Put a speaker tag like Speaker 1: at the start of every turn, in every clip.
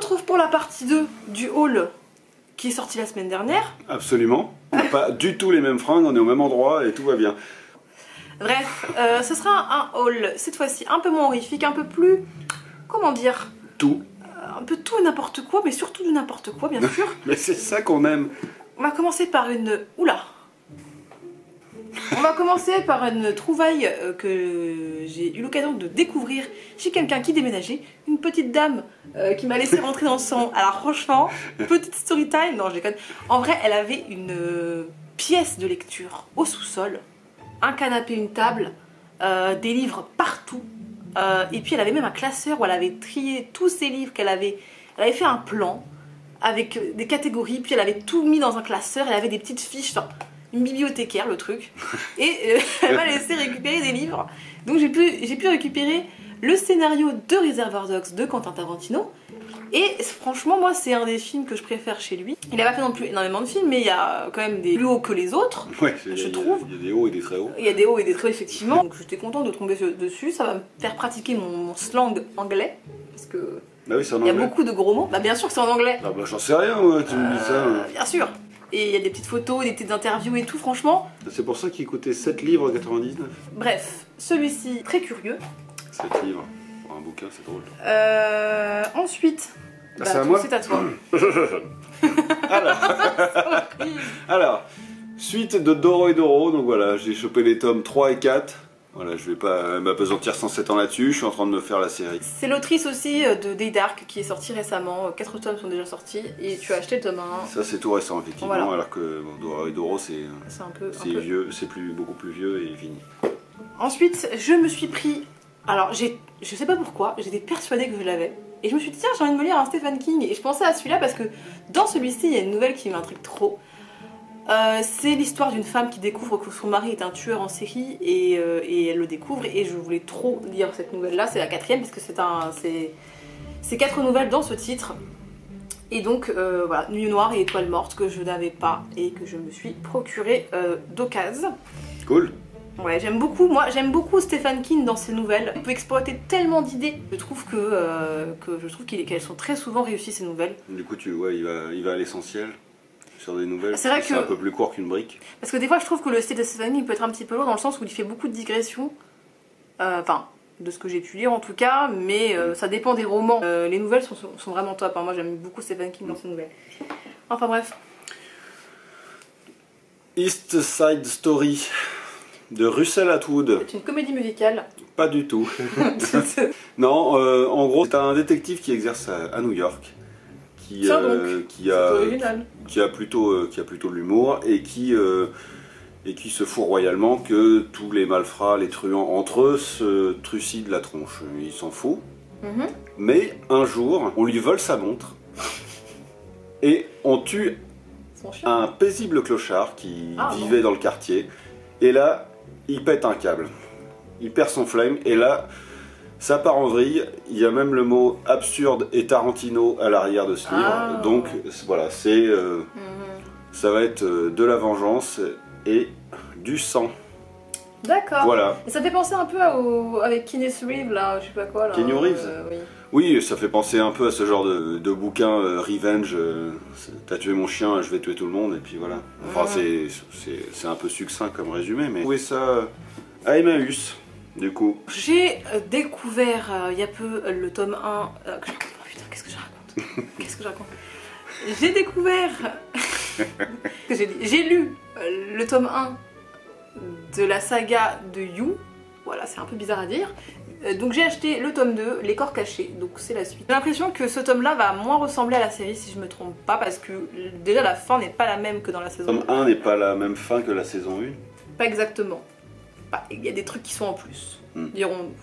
Speaker 1: retrouve pour la partie 2 du haul qui est sorti la semaine dernière.
Speaker 2: Absolument. On n'a pas du tout les mêmes fringues, on est au même endroit et tout va bien.
Speaker 1: Bref, ce sera un haul cette fois-ci un peu moins horrifique, un peu plus... Comment dire?
Speaker 2: Tout.
Speaker 1: Un peu tout et n'importe quoi, mais surtout de n'importe quoi, bien sûr.
Speaker 2: Mais c'est ça qu'on aime.
Speaker 1: On va commencer par une... Oula! On va commencer par une trouvaille que j'ai eu l'occasion de découvrir chez quelqu'un qui déménageait. Une petite dame qui m'a laissé rentrer dans son... Alors franchement, petite story time, non je déconne. En vrai, elle avait une pièce de lecture au sous-sol, un canapé, une table, des livres partout. Et puis elle avait même un classeur où elle avait trié tous ses livres qu'elle avait... Elle avait fait un plan avec des catégories, puis elle avait tout mis dans un classeur, elle avait des petites fiches, enfin, une bibliothécaire le truc. Et elle m'a laissé récupérer des livres. Donc j'ai pu récupérer le scénario de Reservoir Dogs de Quentin Tarantino. Et franchement, moi, c'est un des films que je préfère chez lui. Il n'a pas fait non plus énormément de films, mais il y a quand même des plus hauts que les autres,
Speaker 2: Ouais,
Speaker 1: je trouve.
Speaker 2: Il y a des hauts et des très hauts.
Speaker 1: Il y a des hauts et des très hauts, effectivement. Donc j'étais contente de tomber dessus. Ça va me faire pratiquer mon slang anglais. Parce que
Speaker 2: Bah oui, c'est en
Speaker 1: il y
Speaker 2: anglais.
Speaker 1: a beaucoup de gros mots. Bah bien sûr que c'est en anglais.
Speaker 2: Ah bah j'en sais rien, moi, tu me dis ça.
Speaker 1: Bien sûr. Et il y a des petites photos, des petites interviews et tout, franchement.
Speaker 2: C'est pour ça qu'il coûtait 7 livres 99.
Speaker 1: Bref, celui-ci, très curieux.
Speaker 2: 7 livres. Pour un bouquin, c'est drôle.
Speaker 1: Ensuite,
Speaker 2: Ah, c'est à moi.
Speaker 1: c'est à toi.
Speaker 2: Alors, suite de Doro et Doro, donc voilà, j'ai chopé les tomes 3 et 4. Voilà, je vais pas m'apesantir 107 ans là-dessus, je suis en train de me faire la série.
Speaker 1: C'est l'autrice aussi de Day Dark qui est sortie récemment. 4 tomes sont déjà sortis et tu as acheté le tome 1.
Speaker 2: Ça c'est tout récent effectivement,
Speaker 1: Voilà.
Speaker 2: alors que bon, Doro et Doro c'est
Speaker 1: Un peu.
Speaker 2: vieux, c'est beaucoup plus vieux et fini.
Speaker 1: Ensuite, je me suis pris... Alors, je sais pas pourquoi, j'étais persuadée que je l'avais. Et je me suis dit, tiens, j'ai envie de me lire un Stephen King. Et je pensais à celui-là parce que dans celui-ci, il y a une nouvelle qui m'intrigue trop. C'est l'histoire d'une femme qui découvre que son mari est un tueur en série et elle le découvre. Et je voulais trop lire cette nouvelle-là. C'est la 4e parce que c'est 4 nouvelles dans ce titre. Et donc, voilà, Nuit Noire et Étoile Morte que je n'avais pas et que je me suis procuré d'occasion.
Speaker 2: Cool.
Speaker 1: Ouais, j'aime beaucoup. Moi, j'aime beaucoup Stephen King dans ses nouvelles. Il peut exploiter tellement d'idées. Je trouve qu'elles sont très souvent réussies ces nouvelles.
Speaker 2: Du coup, ouais, il va à l'essentiel sur des nouvelles.
Speaker 1: C'est vrai que
Speaker 2: c'est un peu plus court qu'une brique.
Speaker 1: Parce que des fois, je trouve que le style de Stephen King peut être un petit peu lourd dans le sens où il fait beaucoup de digressions. Enfin, de ce que j'ai pu lire en tout cas, mais ça dépend des romans. Les nouvelles sont vraiment top. Hein. Moi, j'aime beaucoup Stephen King dans ses nouvelles. Enfin bref.
Speaker 2: East Side Story de Russell Atwood.
Speaker 1: C'est une comédie musicale.
Speaker 2: Pas du tout. Non, en gros, c'est un détective qui exerce à New York, qui a plutôt de l'humour et qui se fout royalement que tous les malfrats, les truands entre eux se trucident la tronche. Il s'en fout. Mais un jour, on lui vole sa montre et on tue un paisible clochard qui vivait dans le quartier. Et là, il pète un câble. Il perd son flame et là, ça part en vrille. Il y a même le mot absurde et Tarantino à l'arrière de ce livre. Donc voilà, ça va être de la vengeance et du sang.
Speaker 1: D'accord.
Speaker 2: Voilà.
Speaker 1: Et ça fait penser un peu avec Keanu Reeves là, je sais pas quoi là.
Speaker 2: Keanu Reeves.
Speaker 1: Oui.
Speaker 2: Oui, ça fait penser un peu à ce genre de bouquin revenge. T'as tué mon chien, je vais tuer tout le monde et puis voilà. Enfin c'est un peu succinct comme résumé, mais oui ça à Emmaüs du coup.
Speaker 1: J'ai découvert il y a peu le tome 1. Putain, qu'est-ce que je raconte? Qu'est-ce que je raconte? J'ai découvert. J'ai lu le tome 1 de la saga de You. Voilà, c'est un peu bizarre à dire. Donc j'ai acheté le tome 2, Les Corps Cachés, donc c'est la suite. J'ai l'impression que ce tome-là va moins ressembler à la série si je me trompe pas, parce que déjà la fin n'est pas la même que dans la saison 1.
Speaker 2: Le tome 1 n'est pas la même fin que la saison 1.
Speaker 1: Pas exactement. Il y a des trucs qui sont en plus, dirons-nous.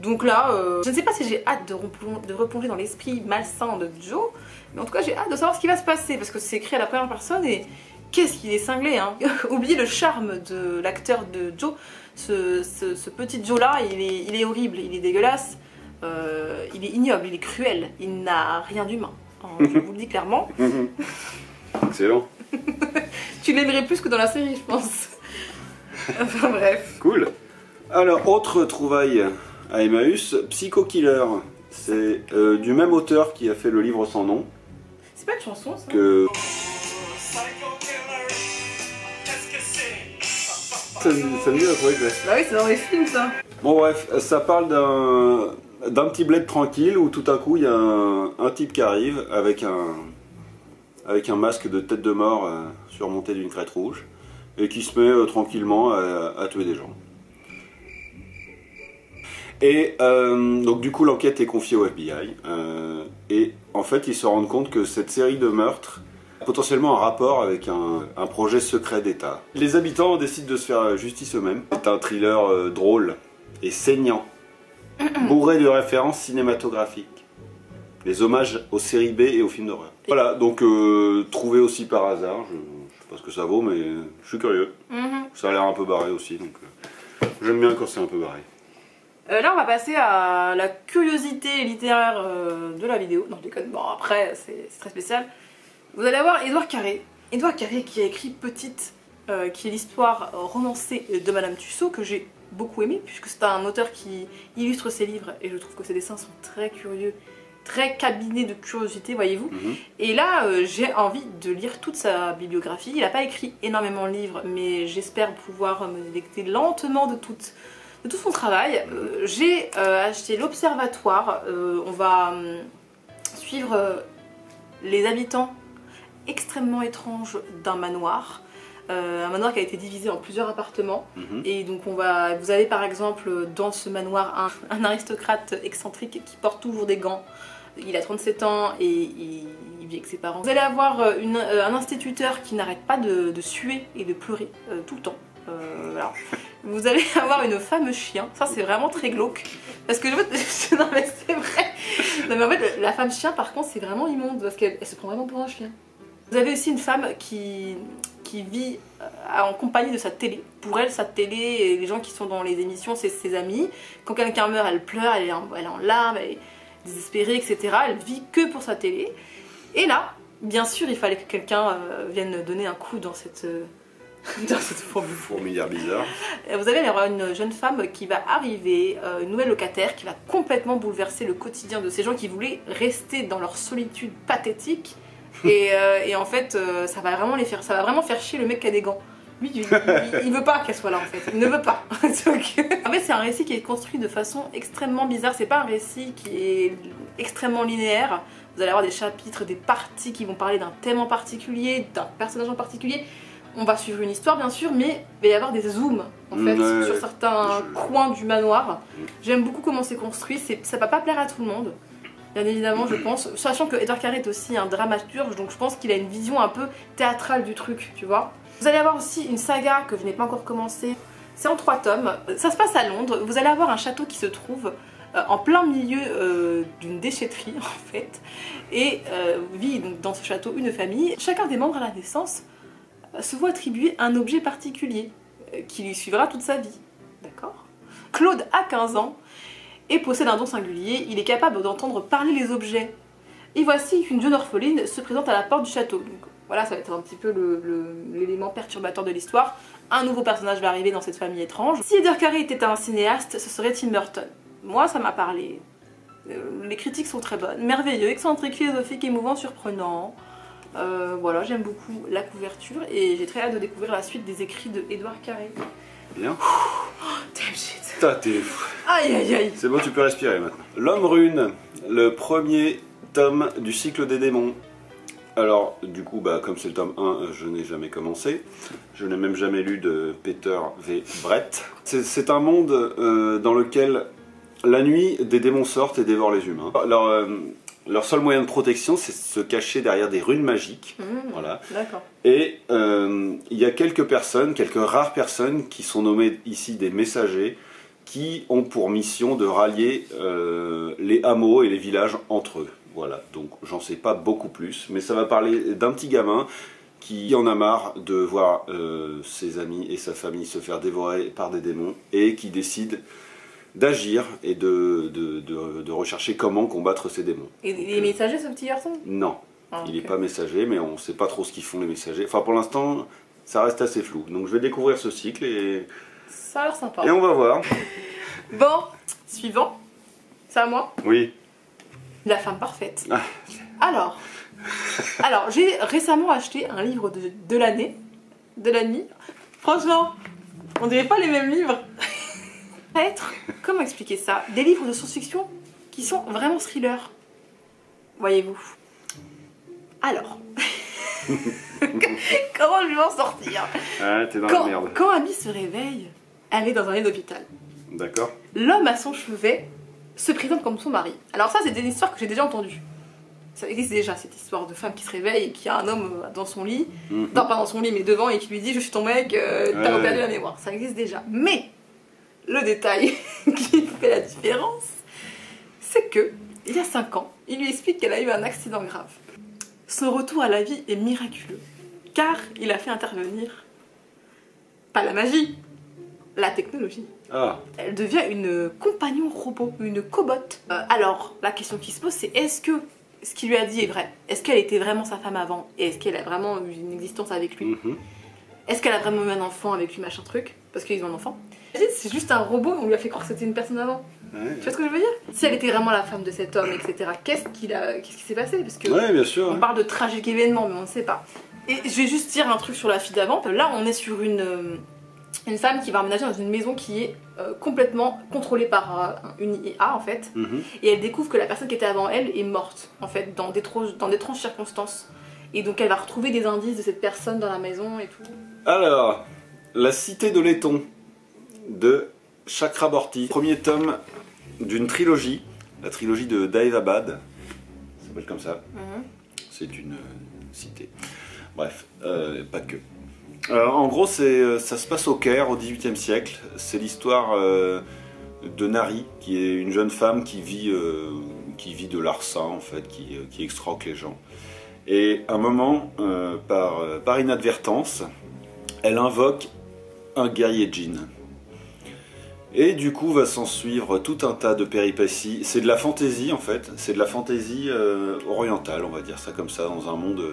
Speaker 1: Donc là, je ne sais pas si j'ai hâte de replonger dans l'esprit malsain de Joe, mais en tout cas j'ai hâte de savoir ce qui va se passer, parce que c'est écrit à la première personne et qu'est-ce qu'il est cinglé, hein. Oubliez le charme de l'acteur de Joe. Ce petit Joe là, il est horrible, il est dégueulasse, il est ignoble, il est cruel, il n'a rien d'humain. Je vous le dis clairement.
Speaker 2: Excellent.
Speaker 1: Tu l'aimerais plus que dans la série, je pense. Enfin bref.
Speaker 2: Cool. Alors, autre trouvaille à Emmaüs, Psycho Killer. C'est du même auteur qui a fait le livre sans nom.
Speaker 1: C'est pas une chanson ça
Speaker 2: Ça me dit la trouver que
Speaker 1: Bah oui, c'est dans les films ça.
Speaker 2: Bon bref, ça parle d'un petit bled tranquille où tout à coup il y a un type qui arrive avec un masque de tête de mort surmonté d'une crête rouge et qui se met tranquillement à tuer des gens. Et donc du coup l'enquête est confiée au FBI et en fait ils se rendent compte que cette série de meurtres a potentiellement un rapport avec un projet secret d'État. Les habitants décident de se faire justice eux-mêmes. C'est un thriller drôle et saignant, bourré de références cinématographiques, des hommages aux séries B et aux films d'horreur. Voilà, donc trouvé aussi par hasard, je sais pas ce que ça vaut mais je suis curieux. Ça a l'air un peu barré aussi, donc j'aime bien quand c'est un peu barré.
Speaker 1: Là on va passer à la curiosité littéraire de la vidéo. Non je déconne, bon après c'est très spécial. Vous allez avoir Édouard Carré. Édouard Carré qui a écrit Petite, qui est l'histoire romancée de Madame Tussaud, que j'ai beaucoup aimé, puisque c'est un auteur qui illustre ses livres, et je trouve que ses dessins sont très curieux, très cabinés de curiosité, voyez-vous. Et là, j'ai envie de lire toute sa bibliographie. Il n'a pas écrit énormément de livres, mais j'espère pouvoir me délecter lentement de tout son travail. J'ai acheté l'Observatoire. On va suivre les habitants extrêmement étranges d'un manoir. Un manoir qui a été divisé en plusieurs appartements. Et donc vous avez par exemple dans ce manoir un aristocrate excentrique qui porte toujours des gants. Il a 37 ans et il vit avec ses parents. Vous allez avoir un instituteur qui n'arrête pas de suer et de pleurer tout le temps. Voilà. Vous allez avoir une femme chien, ça c'est vraiment très glauque. Parce que non mais c'est vrai. Non mais en fait la femme chien par contre c'est vraiment immonde parce qu'elle se prend vraiment pour un chien. Vous avez aussi une femme qui vit en compagnie de sa télé. Pour elle, sa télé, et les gens qui sont dans les émissions, c'est ses amis. Quand quelqu'un meurt, elle pleure, elle est en larmes, elle est désespérée, etc. Elle vit que pour sa télé. Et là, bien sûr, il fallait que quelqu'un vienne donner un coup dans cette
Speaker 2: fourmilière bizarre.
Speaker 1: Vous allez avoir une jeune femme qui va arriver, une nouvelle locataire, qui va complètement bouleverser le quotidien de ces gens qui voulaient rester dans leur solitude pathétique. Et en fait, ça va vraiment faire chier le mec qui a des gants. Lui, il veut pas qu'elle soit là en fait, il ne veut pas. Donc, en fait, c'est un récit qui est construit de façon extrêmement bizarre. C'est pas un récit qui est extrêmement linéaire. Vous allez avoir des chapitres, des parties qui vont parler d'un thème en particulier, d'un personnage en particulier. On va suivre une histoire bien sûr, mais il va y avoir des zooms en fait sur certains coins du manoir. J'aime beaucoup comment c'est construit. Ça va pas plaire à tout le monde. Bien évidemment, je pense, sachant que Édouard Carré est aussi un dramaturge, donc je pense qu'il a une vision un peu théâtrale du truc, tu vois. Vous allez avoir aussi une saga que je n'ai pas encore commencé, c'est en 3 tomes, ça se passe à Londres, vous allez avoir un château qui se trouve en plein milieu d'une déchetterie en fait, et vit donc dans ce château une famille. Chacun des membres à la naissance se voit attribuer un objet particulier qui lui suivra toute sa vie, d'accord. Claude a 15 ans, et possède un don singulier, il est capable d'entendre parler les objets. Et voici qu'une jeune orpheline se présente à la porte du château. Donc voilà, ça va être un petit peu l'élément perturbateur de l'histoire. Un nouveau personnage va arriver dans cette famille étrange. Si Édouard Carré était un cinéaste, ce serait Tim Burton. Moi, ça m'a parlé. Les critiques sont très bonnes. Merveilleux, excentrique, philosophique, émouvant, surprenant. Voilà, j'aime beaucoup la couverture et j'ai très hâte de découvrir la suite des écrits de Édouard Carré.
Speaker 2: Bien.
Speaker 1: Oh, damn shit.
Speaker 2: T'es fou.
Speaker 1: Aïe aïe aïe.
Speaker 2: C'est bon, tu peux respirer maintenant. L'Homme Rune, le premier tome du cycle des démons. Alors, du coup, comme c'est le tome 1, je n'ai jamais commencé. Je n'ai même jamais lu de Peter V. Brett. C'est un monde dans lequel la nuit, des démons sortent et dévorent les humains. Leur seul moyen de protection, c'est de se cacher derrière des runes magiques. Voilà.
Speaker 1: D'accord.
Speaker 2: Et il y a quelques rares personnes qui sont nommées ici des messagers, qui ont pour mission de rallier les hameaux et les villages entre eux. Voilà, donc j'en sais pas beaucoup plus, mais ça va parler d'un petit gamin qui en a marre de voir ses amis et sa famille se faire dévorer par des démons et qui décide d'agir et de rechercher comment combattre ces démons.
Speaker 1: Et il est messager ce petit garçon?
Speaker 2: Non, il n'est pas messager, mais on ne sait pas trop ce qu'ils font les messagers. Enfin pour l'instant, ça reste assez flou. Donc je vais découvrir ce cycle et...
Speaker 1: Ça a l'air sympa.
Speaker 2: Et on va voir.
Speaker 1: Bon, suivant. C'est à moi?
Speaker 2: Oui.
Speaker 1: La femme parfaite. Alors j'ai récemment acheté un livre de l'année, de la nuit. Franchement, on dirait pas les mêmes livres. Comment expliquer ça? Des livres de science-fiction qui sont vraiment thrillers. Voyez-vous. Alors, comment je vais m'en sortir?
Speaker 2: Ah, t'es dans la merde.
Speaker 1: Quand Abby se réveille, elle est dans un lit d'hôpital.
Speaker 2: D'accord.
Speaker 1: L'homme à son chevet se présente comme son mari. Alors ça, c'est des histoires que j'ai déjà entendues. Ça existe déjà, cette histoire de femme qui se réveille et qui a un homme dans son lit, non pas dans son lit mais devant, et qui lui dit « je suis ton mec, t'as perdu la mémoire ». Ça existe déjà. Mais le détail qui fait la différence, c'est que il y a 5 ans, il lui explique qu'elle a eu un accident grave. Son retour à la vie est miraculeux, car il a fait intervenir, pas la magie, la technologie. Elle devient une compagnon robot, une cobote. Alors, la question qui se pose, c'est est-ce que ce qu'il lui a dit est vrai? Est-ce qu'elle était vraiment sa femme avant? Et est-ce qu'elle a vraiment eu une existence avec lui? Est-ce qu'elle a vraiment eu un enfant avec lui, machin truc? Parce qu'ils ont un enfant. C'est juste un robot, on lui a fait croire que c'était une personne avant. Tu vois ce que je veux dire? Si elle était vraiment la femme de cet homme, etc., qu'est-ce qui s'est passé? Parce que
Speaker 2: bien sûr,
Speaker 1: on parle de tragiques événements, mais on ne sait pas. Et je vais juste dire un truc sur la fille d'avant. Là, on est sur une femme qui va emménager dans une maison qui est complètement contrôlée par une IA en fait, et elle découvre que la personne qui était avant elle est morte en fait dans d'étranges circonstances, et donc elle va retrouver des indices de cette personne dans la maison et tout.
Speaker 2: Alors, La Cité de laiton de Chakraborty, premier tome d'une trilogie, la trilogie de Daevabad, ça s'appelle comme ça, c'est une cité, bref, pas que. En gros, ça se passe au Caire au XVIIIe siècle. C'est l'histoire de Nari, qui est une jeune femme qui vit de larcin, en fait, qui extorque les gens. Et à un moment, par inadvertance, elle invoque un guerrier djinn. Et du coup, va s'en suivre tout un tas de péripéties. C'est de la fantaisie, en fait. C'est de la fantaisie orientale, on va dire ça comme ça, dans un monde,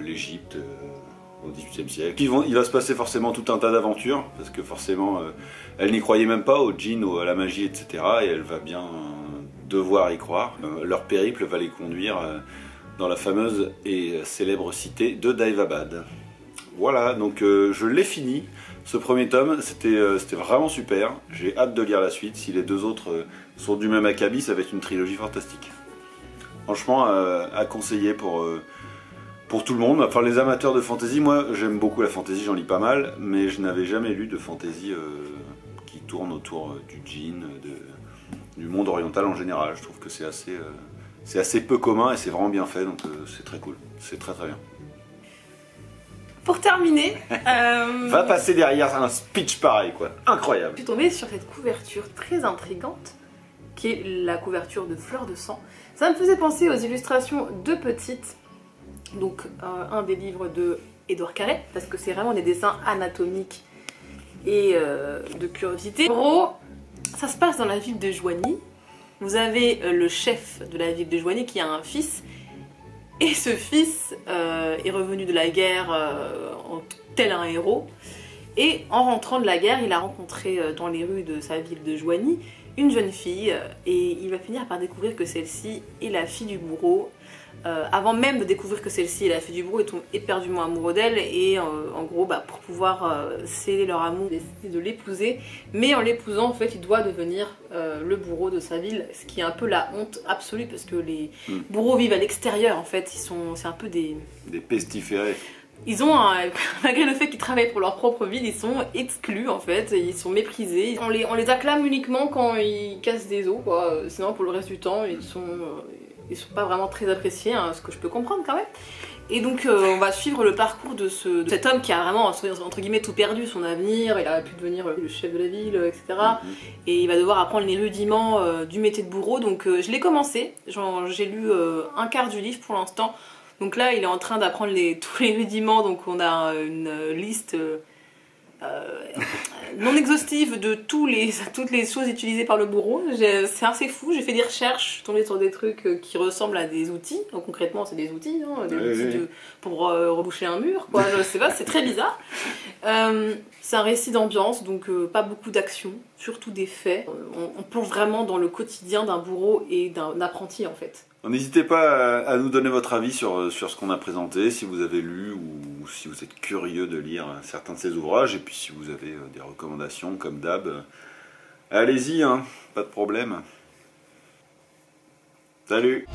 Speaker 2: l'Égypte. Au XVIIIe siècle. Il va se passer forcément tout un tas d'aventures, parce que forcément, elle n'y croyait même pas, au djinn, à la magie, etc. Et elle va bien devoir y croire. Leur périple va les conduire dans la fameuse et célèbre cité de Daevabad. Voilà, donc je l'ai fini. Ce premier tome, c'était vraiment super. J'ai hâte de lire la suite. Si les deux autres sont du même acabit, ça va être une trilogie fantastique. Franchement, à conseiller pour tout le monde, enfin les amateurs de fantasy. Moi j'aime beaucoup la fantasy, j'en lis pas mal, mais je n'avais jamais lu de fantasy qui tourne autour du djinn, du monde oriental en général. Je trouve que c'est assez peu commun et c'est vraiment bien fait, donc c'est très cool, c'est très bien.
Speaker 1: Pour terminer,
Speaker 2: va passer derrière un speech pareil quoi, incroyable.
Speaker 1: Je suis tombée sur cette couverture très intrigante, qui est la couverture de Fleur de sang. Ça me faisait penser aux illustrations de Petite, donc un des livres de Édouard Carré, parce que c'est vraiment des dessins anatomiques et de curiosité. En gros, ça se passe dans la ville de Joigny. Vous avez le chef de la ville de Joigny qui a un fils, et ce fils est revenu de la guerre tel un héros, et en rentrant de la guerre, il a rencontré dans les rues de sa ville de Joigny une jeune fille, et il va finir par découvrir que celle-ci est la fille du bourreau. Avant même de découvrir que celle-ci est la fille du bourreau, il tombe éperdument amoureux d'elle, et en gros pour pouvoir sceller leur amour, il décide de l'épouser, mais en l'épousant en fait il doit devenir le bourreau de sa ville, ce qui est un peu la honte absolue, parce que les bourreaux vivent à l'extérieur en fait, c'est un peu des
Speaker 2: pestiférés.
Speaker 1: Ils ont, malgré le fait qu'ils travaillent pour leur propre ville, ils sont exclus en fait, ils sont méprisés. On les acclame uniquement quand ils cassent des os, quoi. Sinon pour le reste du temps ils sont pas vraiment très appréciés, hein, ce que je peux comprendre quand même. Et donc on va suivre le parcours de cet homme qui a vraiment entre guillemets tout perdu, son avenir, il aurait pu devenir le chef de la ville, etc. Et il va devoir apprendre les rudiments du métier de bourreau, donc je l'ai commencé, j'ai lu un quart du livre pour l'instant. Donc là il est en train d'apprendre tous les rudiments, donc on a une liste non exhaustive de toutes les choses utilisées par le bourreau. C'est assez fou, j'ai fait des recherches, je suis tombée sur des trucs qui ressemblent à des outils. Donc, concrètement, c'est des outils, hein, pour reboucher un mur, quoi. Je sais pas, c'est très bizarre. C'est un récit d'ambiance, donc pas beaucoup d'action, surtout des faits. On plonge vraiment dans le quotidien d'un bourreau et d'un apprenti, en fait.
Speaker 2: N'hésitez pas à nous donner votre avis sur ce qu'on a présenté, si vous avez lu ou si vous êtes curieux de lire certains de ces ouvrages, et puis si vous avez des recommandations, comme d'hab, allez-y, hein, pas de problème. Salut!